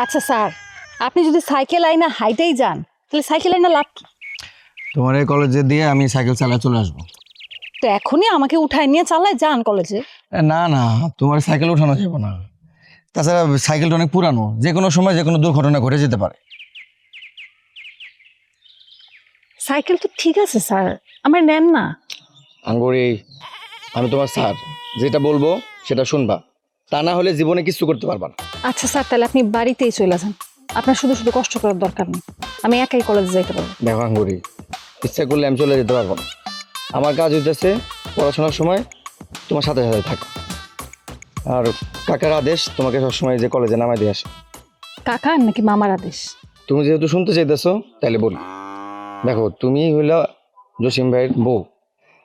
আচ্ছা স্যার, আপনি যদি সাইকেল আইনা হাইটেই যান তাহলে সাইকেল আইনা লাভ কি? তোমার এই কলেজে দিয়ে আমি সাইকেল চালায় চলে আসবো। তো এখনই আমাকে উঠায় নিয়ে চালায় যান কলেজে। না না, তোমার সাইকেল উঠানো যাবে না। তাছাড়া সাইকেলটা অনেক পুরানো, যে কোনো সময় যে কোনো দুর্ঘটনা ঘটে যেতে পারে। সাইকেল তো ঠিক আছে স্যার, আমার নেন না। আঙ্গুরি, আমি তোমার স্যার, যেটা বলবো সেটা শুনবা, তা না হলে জীবনে কিছু করতে পারবা না। আচ্ছা স্যার, তাহলে আপনি বাড়িতেই চলে যান, আপনার শুধু শুধু কষ্ট করার দরকার নেই, আমি একাই কলেজে যাইতে পারবো। দেখো আঙ্গুরি, ইচ্ছা করলে আমি চলে যেতে পারবো না। আমার কাজ হইতেছে পড়াশোনার সময় তোমার সাথে সাথে থাকা, আর কাকার আদেশ তোমাকে সবসময় যে কলেজে নামাই দিয়ে আসে। কাকা নাকি মামার আদেশ? তুমি যেহেতু শুনতে চাইতেছো তাহলে বলি। দেখো, তুমি হইলা জসিম ভাইয়ের বউ।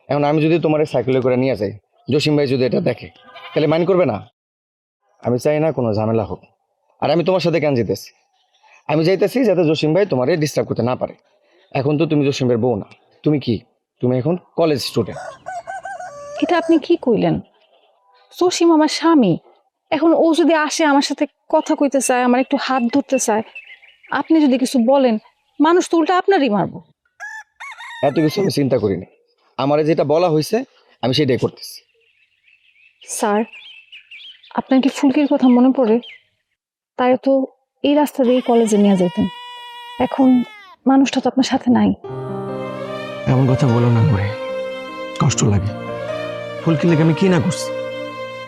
এখন আমি যদি তোমার সাইকেলে করে নিয়ে যাই, জসিম ভাই যদি এটা দেখে তাহলে মাইন্ড করবে না? আমি চাই না কোনো ঝামেলা হোক। আর আমি তোমার সাথে কেন যেতেছি? আমি যাইতেছি যাতে জসিম ভাই তোমারে ডিস্টার্ব করতে না পারে। এখন তো তুমি জসিম ভাইয়ের বউ না, তুমি কি? তুমি এখন কলেজ স্টুডেন্ট। এটা আপনি কি কইলেন? জসিম আমার স্বামী, এখন ও যদি আসে আমার সাথে কথা কইতে চায়, আমার একটু হাত ধরতে চায়, আপনি যদি কিছু বলেন, মানুষ তো উল্টা আপনারই মারবো। এত কিছু আমি চিন্তা করিনি, আমারে যেটা বলা হয়েছে আমি সেটাই করতেছি। স্যার, আপনার কি ফুলকির কথা মনে পড়ে? তাই তো এই রাস্তা দিয়ে কলেজে নিয়ে যেতেন, এখন মানুষটা তো আপনার সাথে নাই। এমন কথা বলো না করে, কষ্ট লাগে। ফুলকি লেগে আমি কি না করছি?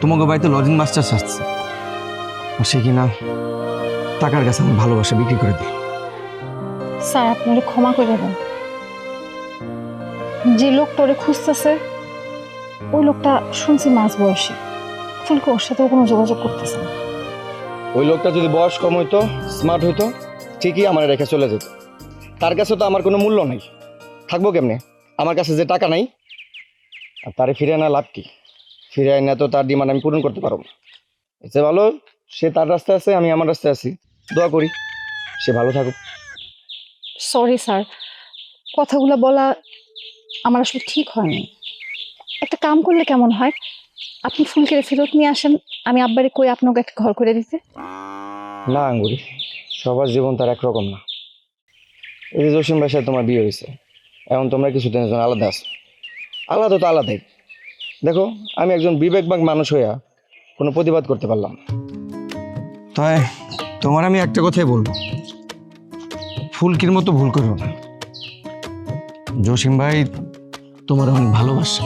তোমাকে বাড়িতে লজিং মাস্টার আসছে, আর সে কিনা টাকার কাছে আমার ভালোবাসা বিক্রি করে দিল। স্যার, আপনারে ক্ষমা করে দেন। যে লোকটা ওরে খুঁজতেছে, ওই লোকটা শুনছি মাঝ বয়সী, ফুলকি ওর সাথেও কোনো যোগাযোগ করতেছে না। ওই লোকটা যদি বয়স কম হইতো, স্মার্ট হইতো, ঠিকই আমার রেখে চলে যেত। তার কাছে তো আমার কোনো মূল্য নাই, থাকবো কেমনে? আমার কাছে যে টাকা নাই, আর তারে ফিরে আনা লাভ কি? ফিরে আনা তো তার ডিমান্ড আমি পূরণ করতে পারবো না। এসে ভালো সে তার রাস্তায় আছে, আমি আমার রাস্তায় আছি। দোয়া করি সে ভালো থাকুক। সরি স্যার, কথাগুলো বলা আমার আসলে ঠিক হয়নি। একটা কাম করলে কেমন হয়, আপনি ফুলকিরে ফেরত নিয়ে আসেন, আমি আব্বারে কই আপনাকে একটা ঘর করে দিতে। না আঙ্গুরি, সবার জীবন তার একরকম না। এই যে জসিম ভাইয়ের সাথে তোমার বিয়ে হয়েছে, এখন তোমরা কিছুদিনের জন্য আলাদা আছো। আলাদা তো আলাদাই। দেখো, আমি একজন বিবেকবান মানুষ হইয়া কোনো প্রতিবাদ করতে পারলাম না। তাই তোমার আমি একটা কথাই বলবো, ফুলকির মতো ভুল করো না। জসিম ভাই তোমার অনেক ভালোবাসে।